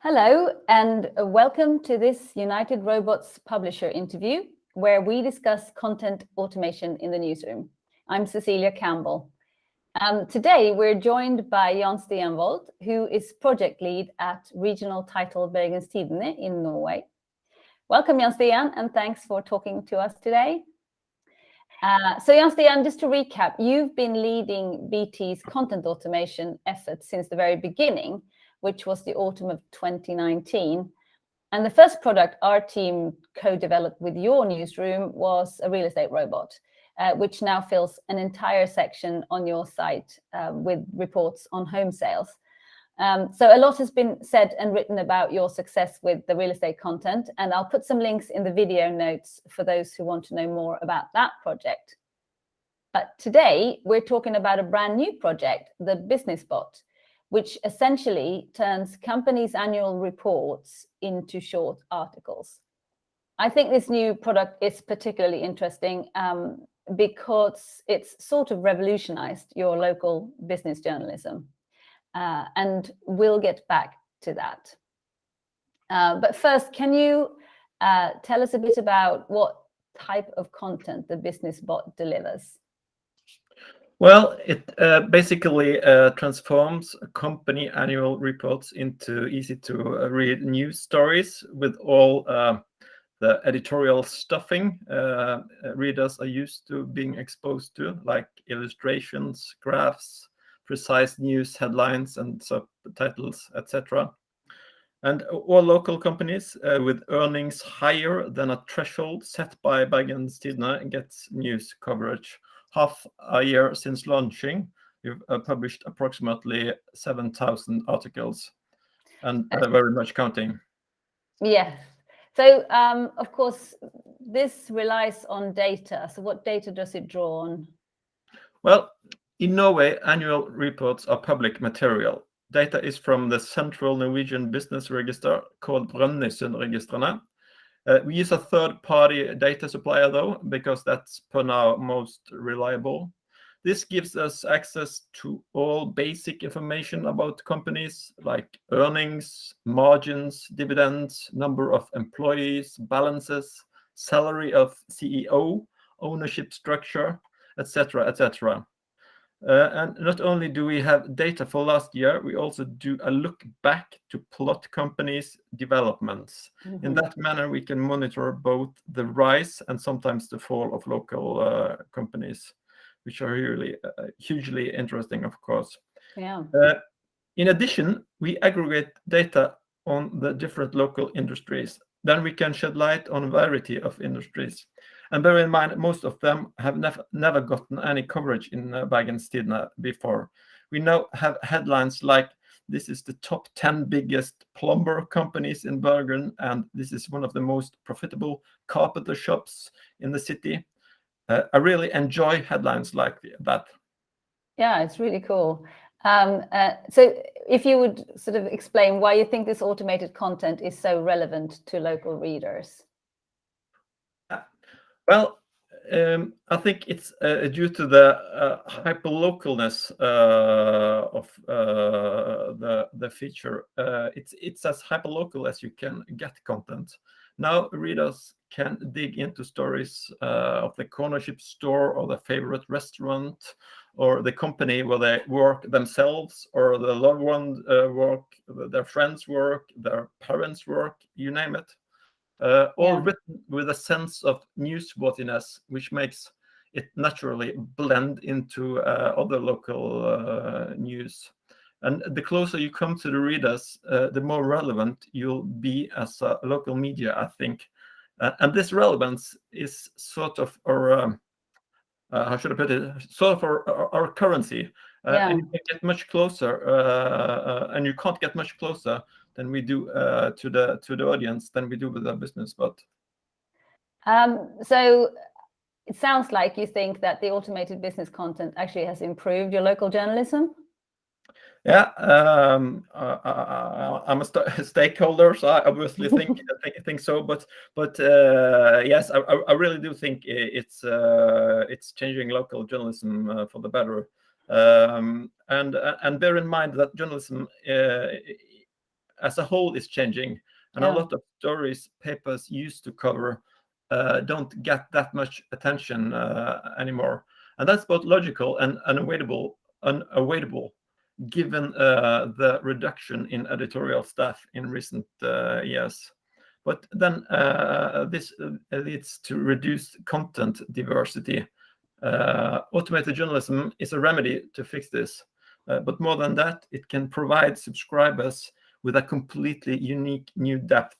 Hello, and welcome to this United Robots publisher interview, where we discuss content automation in the newsroom. I'm Cecilia Campbell. Today, we're joined by Jan Stianvold, who is project lead at regional title Bergens Tidende in Norway. Welcome, Jan Stian, and thanks for talking to us today. So Jan Stian, just to recap, you've been leading BT's content automation efforts since the very beginning, which was the autumn of 2019. And the first product our team co-developed with your newsroom was a real estate robot, which now fills an entire section on your site with reports on home sales. So a lot has been said and written about your success with the real estate content, and I'll put some links in the video notes for those who want to know more about that project. But today, we're talking about a brand new project, the Business Bot, which essentially turns companies' annual reports into short articles. I think this new product is particularly interesting because it's sort of revolutionized your local business journalism. And we'll get back to that. But first, can you tell us a bit about what type of content the Business Bot delivers? Well, it basically transforms company annual reports into easy-to-read news stories with all the editorial stuffing readers are used to being exposed to, like illustrations, graphs, precise news headlines and subtitles, etc. And all local companies with earnings higher than a threshold set by Bergens Tidende gets news coverage. Half a year since launching, we've published approximately 7,000 articles, and very much counting. Yes. So, of course, this relies on data. So what data does it draw on? Well, in Norway, annual reports are public material. Data is from the central Norwegian business register called Brønnøysundregistrene. We use a third-party data supplier, though, because that's per now most reliable. This gives us access to all basic information about companies like earnings, margins, dividends, number of employees, balances, salary of CEO, ownership structure, etc., etc. And not only do we have data for last year, we also do a look back to plot companies' developments. Mm-hmm. In that manner, we can monitor both the rise and sometimes the fall of local companies, which are really hugely interesting, of course. Yeah. In addition, we aggregate data on the different local industries. Then we can shed light on a variety of industries. And bear in mind, most of them have never gotten any coverage in Bergens Tidende before. We now have headlines like, this is the top 10 biggest plumber companies in Bergen, and this is one of the most profitable carpenter shops in the city. I really enjoy headlines like that. Yeah, it's really cool. So if you would sort of explain why you think this automated content is so relevant to local readers. Well, I think it's due to the hyperlocalness of the feature. It's as hyperlocal as you can get content. Now readers can dig into stories of the corner shop store or the favorite restaurant or the company where they work themselves or the loved ones work, their friends work, their parents work, you name it. All written with a sense of newsworthiness, which makes it naturally blend into other local news. And the closer you come to the readers, the more relevant you'll be as a local media, I think. And this relevance is sort of our, how should I put it, sort of our currency. And you can get much closer, and you can't get much closer than we do to the audience than we do with our Business Bot. So it sounds like you think that the automated business content actually has improved your local journalism. Yeah, I'm a stakeholder, so I obviously think so. But yes, I really do think it's changing local journalism for the better. And bear in mind that journalism as a whole is changing, and a lot of stories papers used to cover don't get that much attention anymore, and that's both logical and unavoidable given the reduction in editorial staff in recent years. But then this leads to reduced content diversity. Automated journalism is a remedy to fix this. But more than that, it can provide subscribers with a completely unique new depth.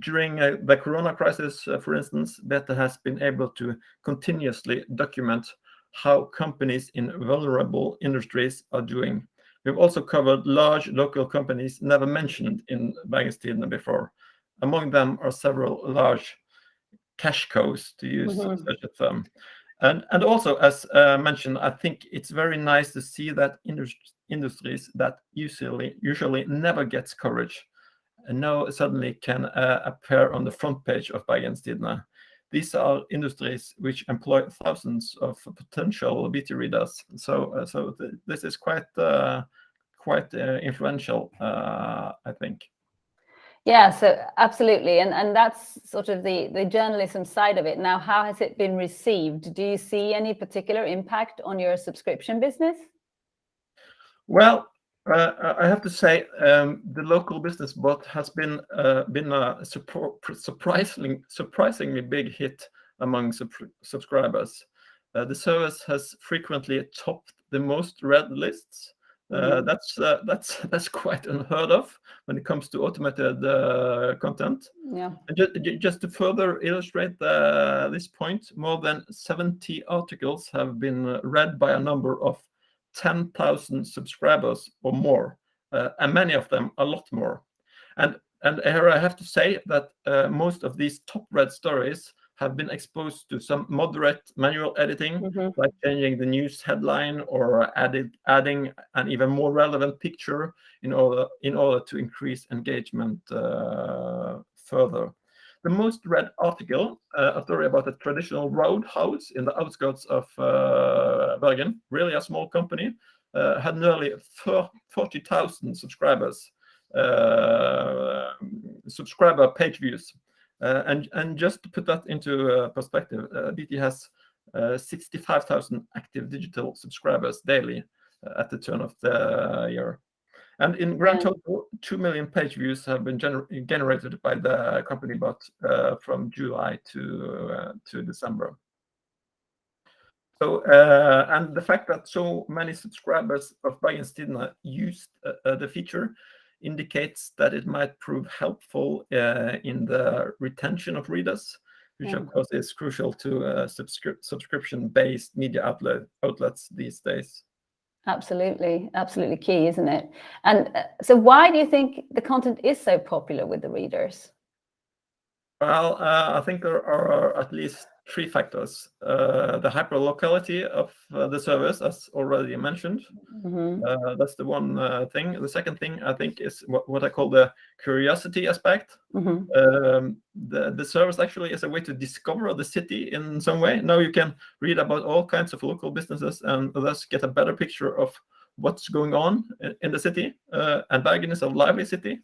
During the corona crisis, for instance, Beta has been able to continuously document how companies in vulnerable industries are doing. We've also covered large local companies never mentioned in Bergens Tidende before. Among them are several large cash cows, to use such a term. And also, as mentioned, I think it's very nice to see that industries that usually never gets coverage and now suddenly can appear on the front page of Bergens Tidende. These are industries which employ thousands of potential BT readers. So this is quite influential, I think. Yeah, so absolutely. And that's sort of the journalism side of it. Now, how has it been received? Do you see any particular impact on your subscription business? Well, I have to say the local business bot has been a surprisingly big hit among subscribers. The service has frequently topped the most read lists. That's quite unheard of when it comes to automated content. Yeah. And just to further illustrate this point, more than 70 articles have been read by a number of 10,000 subscribers or more, and many of them a lot more. And here I have to say that most of these top read stories have been exposed to some moderate manual editing, like changing the news headline or adding an even more relevant picture in order to increase engagement further. The most read article, a story about a traditional roadhouse in the outskirts of Bergen, really a small company, had nearly 40,000 subscribers, subscriber page views. And just to put that into perspective, BT has 65,000 active digital subscribers daily at the turn of the year. And in grand total, 2 million page views have been generated by the company bot from July to December. So, and the fact that so many subscribers of Bergens Tidende used the feature indicates that it might prove helpful in the retention of readers, which of course is crucial to subscription-based media outlets these days. Absolutely key, isn't it? And so why do you think the content is so popular with the readers? Well, I think there are at least three factors. The hyperlocality of the service, as already mentioned. That's the one thing. The second thing, I think, is what I call the curiosity aspect. The service actually is a way to discover the city in some way. Now you can read about all kinds of local businesses and thus get a better picture of what's going on in the city. And Bergen is a lively city.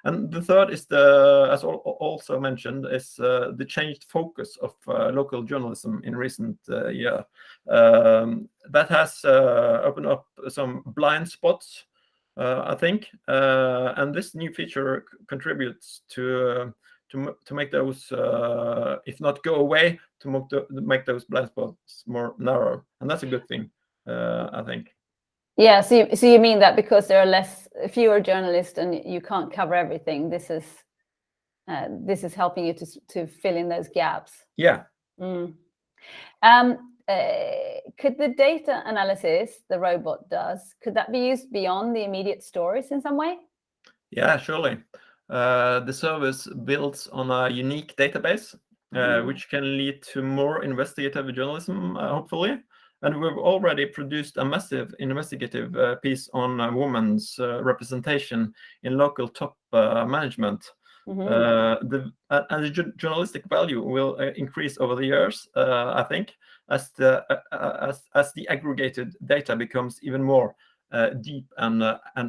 And the third is as also mentioned, is the changed focus of local journalism in recent year. That has opened up some blind spots, I think, and this new feature contributes to make those, if not go away, to make those blind spots more narrow, and that's a good thing, I think. Yeah, so you mean that because there are fewer journalists and you can't cover everything, this is helping you to fill in those gaps. Yeah. Could the data analysis the robot does, could that be used beyond the immediate stories in some way? Yeah, surely. The service builds on a unique database, which can lead to more investigative journalism, hopefully. And we've already produced a massive investigative piece on women's representation in local top management. The journalistic value will increase over the years, I think, as the aggregated data becomes even more deep and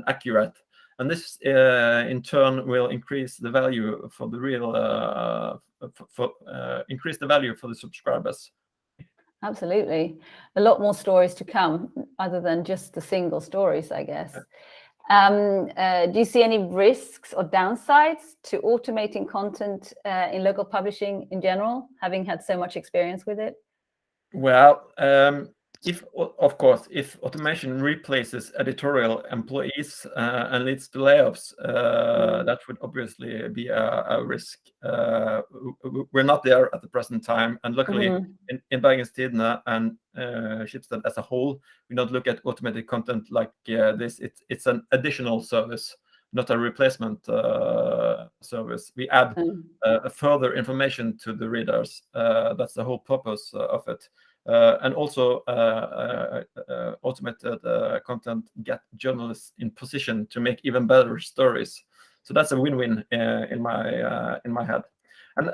accurate. And this in turn will increase the value for the real increase the value for the subscribers. Absolutely. A lot more stories to come other than just the single stories, I guess. Do you see any risks or downsides to automating content in local publishing in general, having had so much experience with it? Well, if automation replaces editorial employees and leads to layoffs, that would obviously be a risk. We're not there at the present time, and luckily in Bergens Tidende and Schibsted as a whole, we don't look at automated content like this. It's an additional service, not a replacement service. We add further information to the readers. That's the whole purpose of it. And also automated content get journalists in position to make even better stories. So that's a win-win in my head. And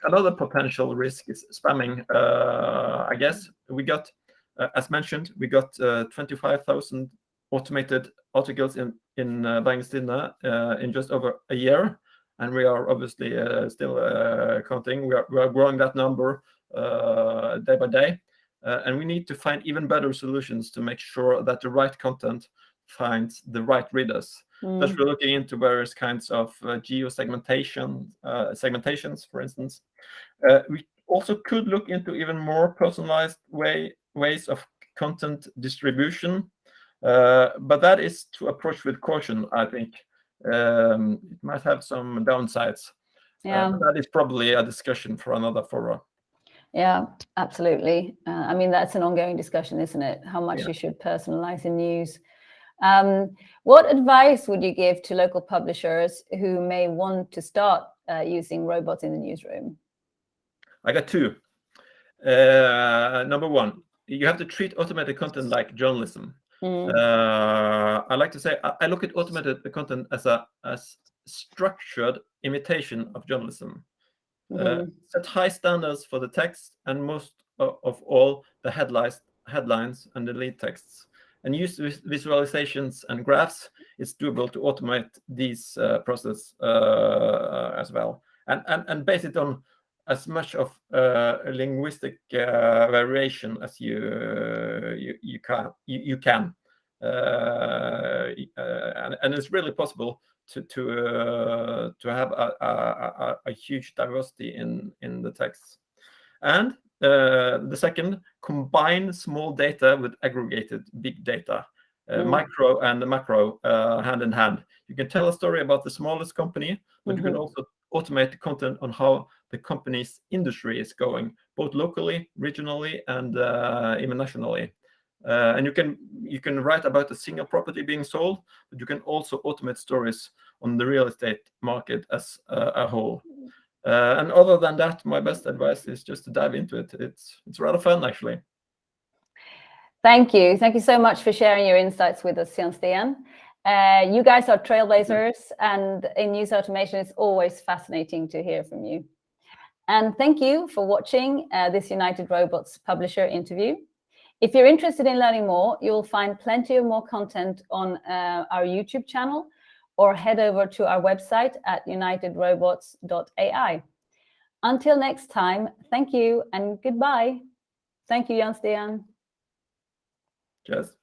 another potential risk is spamming. I guess we got, as mentioned, we got 25,000 automated articles in Bergens Tidende in just over a year, and we are obviously still counting. We are growing that number day by day. And we need to find even better solutions to make sure that the right content finds the right readers. Thus, we're looking into various kinds of segmentations, for instance. We also could look into even more personalized ways of content distribution, but that is to approach with caution, I think. It might have some downsides. That is probably a discussion for another forum. Yeah, absolutely. I mean, that's an ongoing discussion, isn't it? How much you should personalize in news. What advice would you give to local publishers who may want to start using robots in the newsroom? I got two. Number one, you have to treat automated content like journalism. I like to say I look at automated content as structured imitation of journalism. Set high standards for the text and most of all the headlines and the lead texts, and use visualizations and graphs. It's doable to automate these process as well, and base it on as much of linguistic variation as you can. And it's really possible to have a huge diversity in the texts. And the second, combine small data with aggregated big data, micro and macro hand in hand. You can tell a story about the smallest company, but you can also automate the content on how the company's industry is going, both locally, regionally, and even nationally. And you can write about a single property being sold, but you can also automate stories on the real estate market as a whole. And other than that, my best advice is just to dive into it. It's rather fun, actually. Thank you. Thank you so much for sharing your insights with us, Jan Stian. You guys are trailblazers, and in news automation, it's always fascinating to hear from you. And thank you for watching this United Robots publisher interview. If you're interested in learning more, you'll find plenty of more content on our YouTube channel, or head over to our website at unitedrobots.ai. Until next time, thank you and goodbye. Thank you, Jan Stian. Cheers.